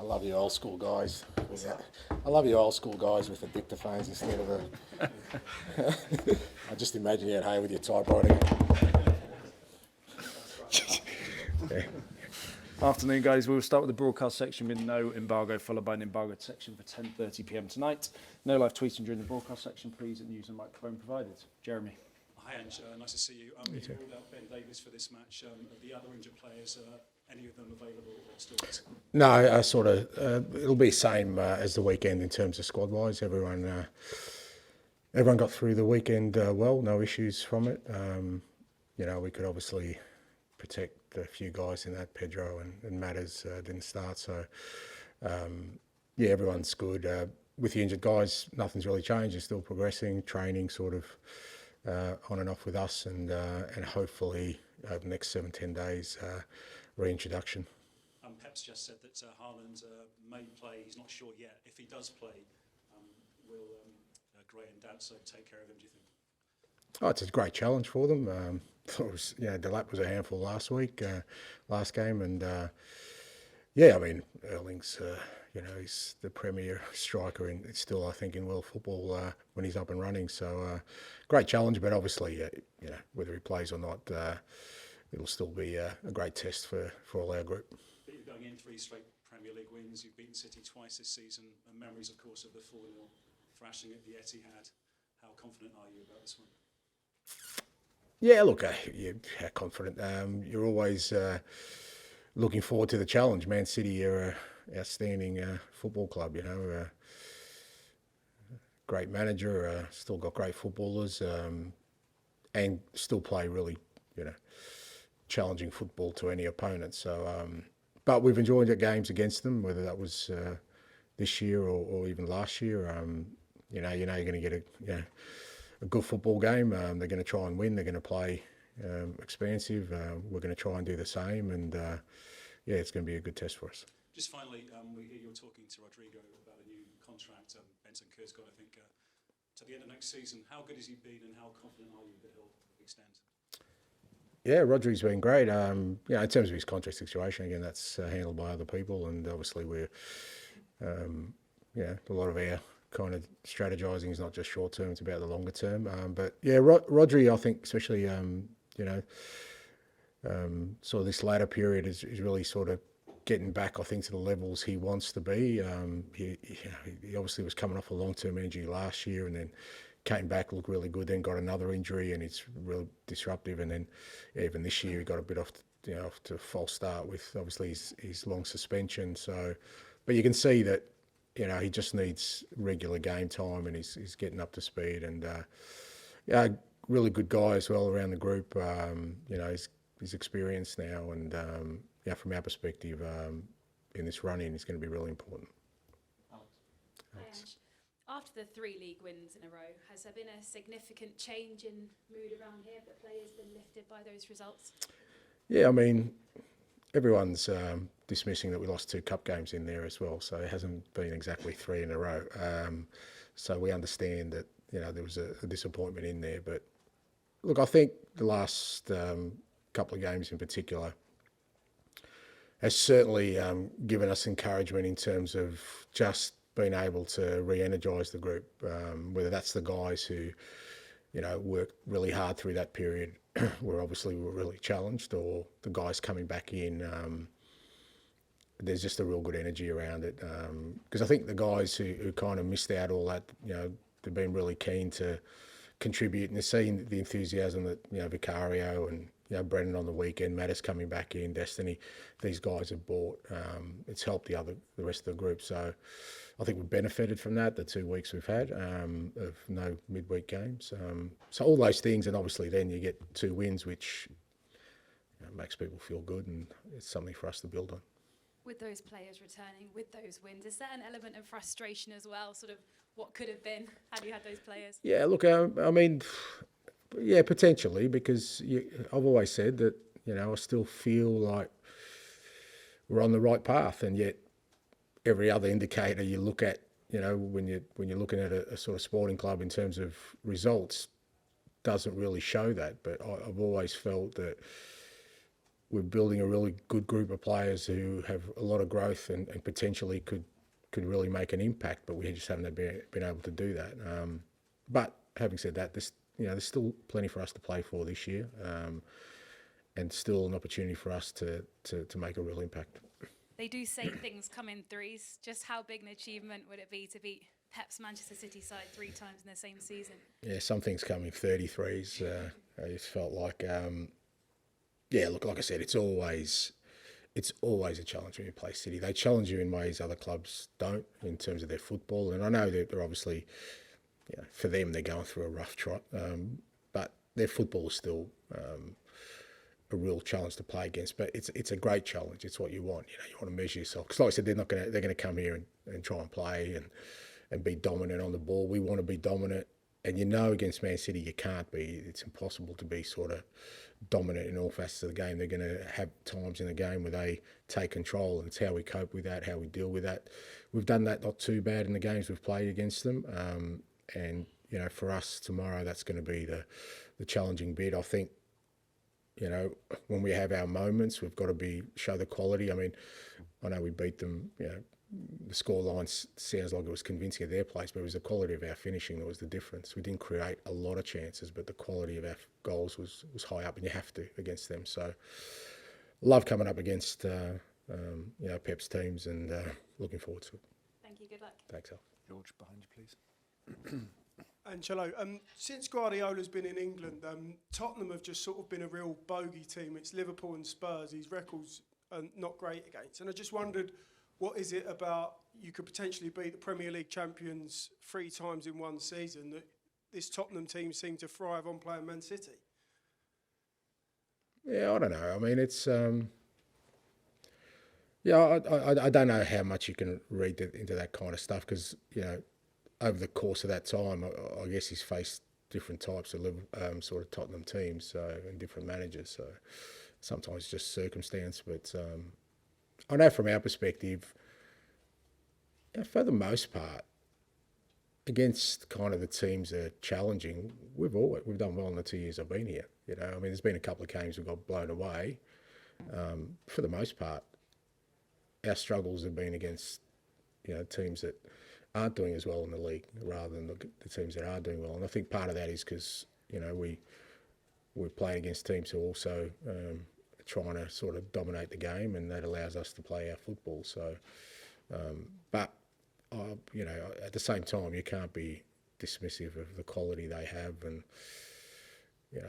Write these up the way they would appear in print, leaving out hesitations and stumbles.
I love you old school guys. I love you old school guys with the dictaphones instead of the. I just imagine you at home with your typewriter. Yeah. Afternoon, guys. We'll start with the broadcast section with no embargo, followed by an embargoed section for 10:30 p.m. tonight. No live tweeting during the broadcast section. Please use the microphone provided. Jeremy. Hi, Ange. Nice to see you. You ruled out Ben Davies for this match. Of the other injured players, any of them available or still missing? No, I sort of. It'll be the same as the weekend in terms of squad wise. Everyone got through the weekend well. No issues from it. We could obviously protect a few guys in that. Pedro and Matters didn't start, so everyone's good. With the injured guys, nothing's really changed. They're still progressing, training sort of on and off with us, and hopefully over the next 7-10 days, reintroduction. Pep's just said that Haaland may play. He's not sure yet. If he does play, will Gray and Danso take care of him, do you think? Oh, it's a great challenge for them. Thought it was, Delap was a handful last game, and Erling's, he's the premier striker in still, I think, in world football when he's up and running. So, great challenge, but obviously, whether he plays or not, it'll still be a great test for all our group. But you're going in 3 straight Premier League wins. You've beaten City twice this season, and memories, of course, of the 4-0 thrashing at the Etihad. How confident are you about this one? Yeah, look, you're confident. You're always looking forward to the challenge. Man City are an outstanding football club, great manager, still got great footballers, and still play really, challenging football to any opponent. So, but we've enjoyed the games against them, whether that was this year or even last year. You're going to get a good football game. They're going to try and win. They're going to play expansive. We're going to try and do the same, and it's going to be a good test for us. Just finally, we hear you're talking to Rodrigo about a new contract. Bentancur's got, I think, to the end of next season. How good has he been, and how confident are you that he'll extend? Yeah, Rodrigo's been great. In terms of his contract situation, again, that's handled by other people, and obviously we're, a lot of our kind of strategizing is not just short term; it's about the longer term. Rodri, I think, especially sort of this latter period is really sort of getting back, I think, to the levels he wants to be. He obviously was coming off a long-term injury last year, and then came back, looked really good, then got another injury, and it's really disruptive. And then even this year, he got a bit off to a false start with obviously his long suspension. So, but you can see that he just needs regular game time, and he's getting up to speed. And really good guy as well around the group. He's experienced now, and from our perspective, in this run-in, he's going to be really important. Alex. After the 3 league wins in a row, has there been a significant change in mood around here? Have the players been lifted by those results? Yeah, I mean, everyone's dismissing that we lost 2 cup games in there as well, so it hasn't been exactly 3 in a row. So we understand that there was a disappointment in there, but look, I think the last couple of games in particular has certainly given us encouragement in terms of just being able to re-energise the group, whether that's the guys who worked really hard through that period where obviously we were really challenged, or the guys coming back in. There's just a real good energy around it, because I think the guys who kind of missed out all that, they've been really keen to contribute, and they're seeing the enthusiasm that Vicario and Brennan on the weekend, Mattis coming back in, Destiny, these guys have brought. It's helped the rest of the group. So I think we've benefited from that, the 2 weeks we've had of no midweek games. So all those things, and obviously then you get 2 wins, which makes people feel good, and it's something for us to build on. With those players returning, with those wins, is there an element of frustration as well, sort of what could have been had you had those players? Yeah, look, I mean, yeah, potentially, because I've always said that, I still feel like we're on the right path, and yet every other indicator you look at, when you're looking at a sort of sporting club in terms of results, doesn't really show that. But I've always felt that we're building a really good group of players who have a lot of growth and potentially could really make an impact, but we just haven't been able to do that. But having said that, there's still plenty for us to play for this year, and still an opportunity for us to make a real impact. They do say things come in threes. Just how big an achievement would it be to beat Pep's Manchester City side 3 times in the same season? Yeah, some things come in 33s. I just felt like, look, like I said, it's always a challenge when you play City. They challenge you in ways other clubs don't in terms of their football. And I know they're obviously, for them, they're going through a rough trot. But their football is still a real challenge to play against. But it's a great challenge. It's what you want. You want to measure yourself. Because like I said, they're going to come here and try and play and be dominant on the ball. We want to be dominant. And against Man City, you can't be. It's impossible to be sort of dominant in all facets of the game. They're going to have times in the game where they take control, and it's how we cope with that, how we deal with that. We've done that not too bad in the games we've played against them. And for us tomorrow, that's going to be the challenging bit. I think, when we have our moments, we've got to show the quality. I mean, I know we beat them, the scoreline sounds like it was convincing at their place, but it was the quality of our finishing that was the difference. We didn't create a lot of chances, but the quality of our goals was high up, and you have to against them. So, love coming up against Pep's teams, and looking forward to it. Thank you. Good luck. Thanks, Al. George, behind you, please. Angelo, since Guardiola's been in England, Tottenham have just sort of been a real bogey team. It's Liverpool and Spurs. These records are not great against, and I just wondered, what is it about you could potentially beat the Premier League champions 3 times in one season that this Tottenham team seem to thrive on playing Man City? Yeah, I don't know. I mean, it's I don't know how much you can read into that kind of stuff, because over the course of that time, I guess he's faced different types of sort of Tottenham teams, and different managers. So sometimes just circumstance, but. I know from our perspective, for the most part, against kind of the teams that are challenging, we've done well in the 2 years I've been here. I mean, there's been a couple of games we got blown away. For the most part, our struggles have been against teams that aren't doing as well in the league, rather than the teams that are doing well. And I think part of that is because we're playing against teams who also trying to sort of dominate the game, and that allows us to play our football. So, but at the same time, you can't be dismissive of the quality they have. And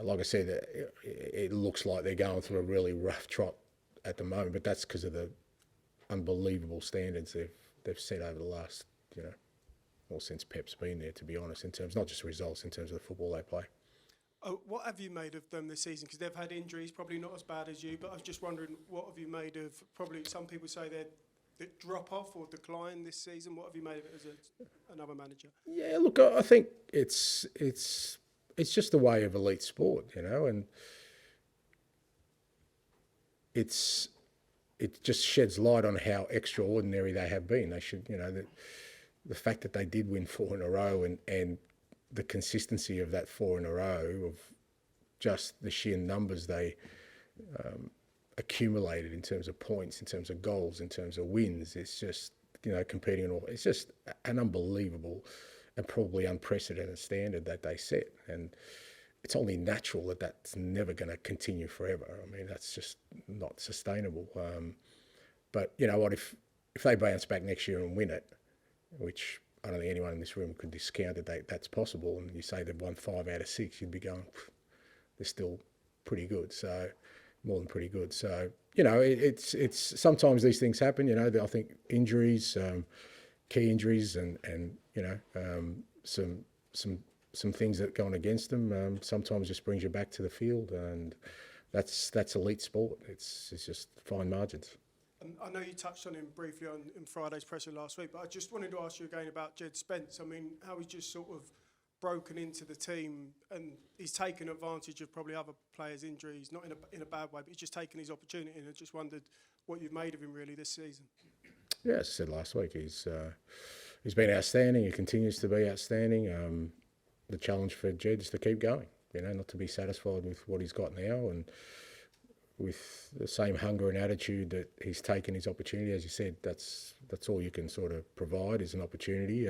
like I said, it looks like they're going through a really rough trot at the moment, but that's because of the unbelievable standards they've set over the last since Pep's been there. To be honest, in terms not just results, in terms of the football they play. What have you made of them this season? Because they've had injuries, probably not as bad as you, but I was just wondering, what have you made of, probably some people say they drop off or decline this season. What have you made of it as another manager? Yeah, look, I think it's just the way of elite sport, and it just sheds light on how extraordinary they have been. They should, the fact that they did win 4 in a row, and the consistency of that 4 in a row, of just the sheer numbers they accumulated in terms of points, in terms of goals, in terms of wins. It's just, competing in all. It's just an unbelievable and probably unprecedented standard that they set. And it's only natural that that's never going to continue forever. I mean, that's just not sustainable. But you know what, if they bounce back next year and win it, which I don't think anyone in this room could discount that that's possible, and you say they've won 5 out of 6, you'd be going, they're still pretty good. So more than pretty good. So, it's sometimes these things happen, I think injuries, key injuries and some things that go on against them, sometimes just brings you back to the field, and that's elite sport. It's just fine margins. I know you touched on him briefly in Friday's presser last week, but I just wanted to ask you again about Jed Spence. I mean, how he's just sort of broken into the team, and he's taken advantage of probably other players' injuries, not in a bad way, but he's just taken his opportunity, and I just wondered what you've made of him really this season. Yeah, as I said last week, he's been outstanding. He continues to be outstanding. The challenge for Jed is to keep going, not to be satisfied with what he's got now, and with the same hunger and attitude that he's taken his opportunity. As you said, that's all you can sort of provide is an opportunity.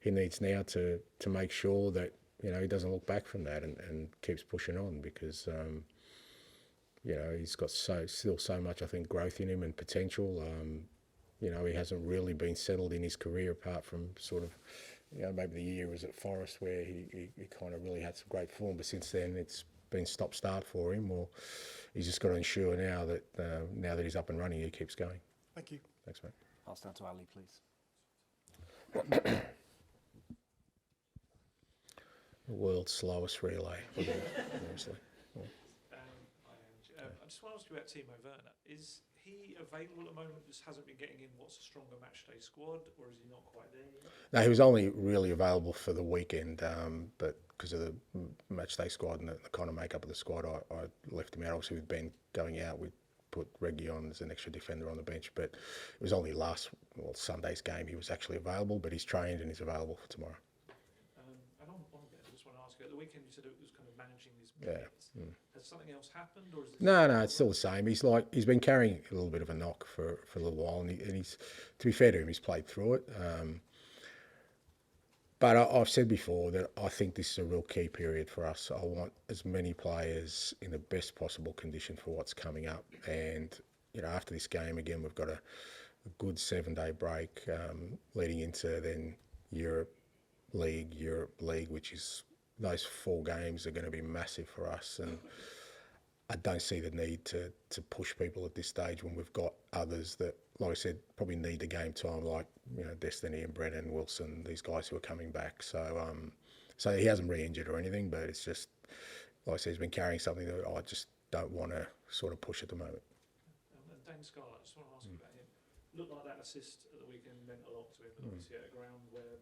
He needs now to make sure that he doesn't look back from that and keeps pushing on because he's got still so much, I think, growth in him and potential. He hasn't really been settled in his career apart from sort of maybe the year was at Forest where he kind of really had some great form, but since then it's been stop-start for him. Or he's just got to ensure now that he's up and running, he keeps going. Thank you. Thanks, mate. Pass down to Ali, please. The world's slowest relay, obviously. Hi, Ange. I just want to ask you about Timo Werner. Is he available at the moment? Just hasn't been getting in. What's a stronger matchday squad, or is he not quite there yet? No, he was only really available for the weekend, but because of the matchday squad and the kind of makeup of the squad, I left him out. Obviously, with Ben going out, we put Reggie on as an extra defender on the bench. But it was only Sunday's game he was actually available, but he's trained and he's available for tomorrow. And on Ben, I just want to ask you, at the weekend you said it was kind of managing his minutes. Yeah. Has something else happened, or is it? No, it's still the same. He's been carrying a little bit of a knock for a little while, and he's, to be fair to him, he's played through it. But I've said before that I think this is a real key period for us. I want as many players in the best possible condition for what's coming up. And, after this game, again, we've got a good 7-day break leading into then Europe League, which is those 4 games are going to be massive for us. And I don't see the need to push people at this stage when we've got others that, like I said, probably need the game time, like Destiny and Brennan Wilson, these guys who are coming back. So he hasn't re-injured or anything, but it's just, like I said, he's been carrying something that I just don't want to sort of push at the moment. And Dane Scarlett, I just want to ask you about him. Looked like that assist at the weekend meant a lot to him, but obviously at a ground where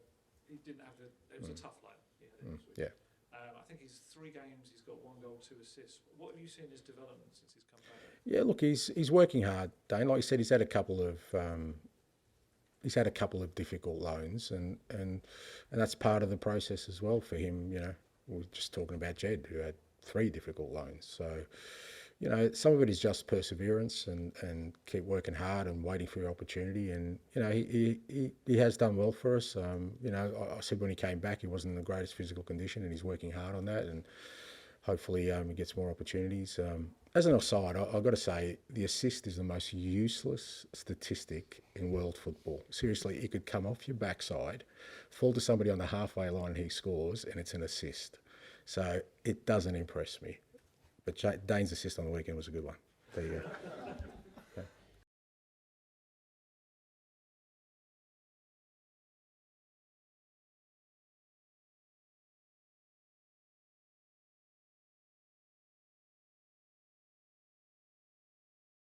he didn't have to. It was a tough line. He had it this week. Yeah. I think he's 3 games. He's got 1 goal, 2 assists. What have you seen his development since he's come back? Yeah, look, he's working hard, Dane. Like you said, he's had a couple of difficult loans, and that's part of the process as well for him. We were just talking about Jed, who had 3 difficult loans. So, some of it is just perseverance and keep working hard and waiting for your opportunity. And he has done well for us. I said when he came back, he wasn't in the greatest physical condition, and he's working hard on that. And hopefully he gets more opportunities. As an aside, I've got to say, the assist is the most useless statistic in world football. Seriously, it could come off your backside, fall to somebody on the halfway line, and he scores, and it's an assist. So it doesn't impress me. But Dane's assist on the weekend was a good one. There you go.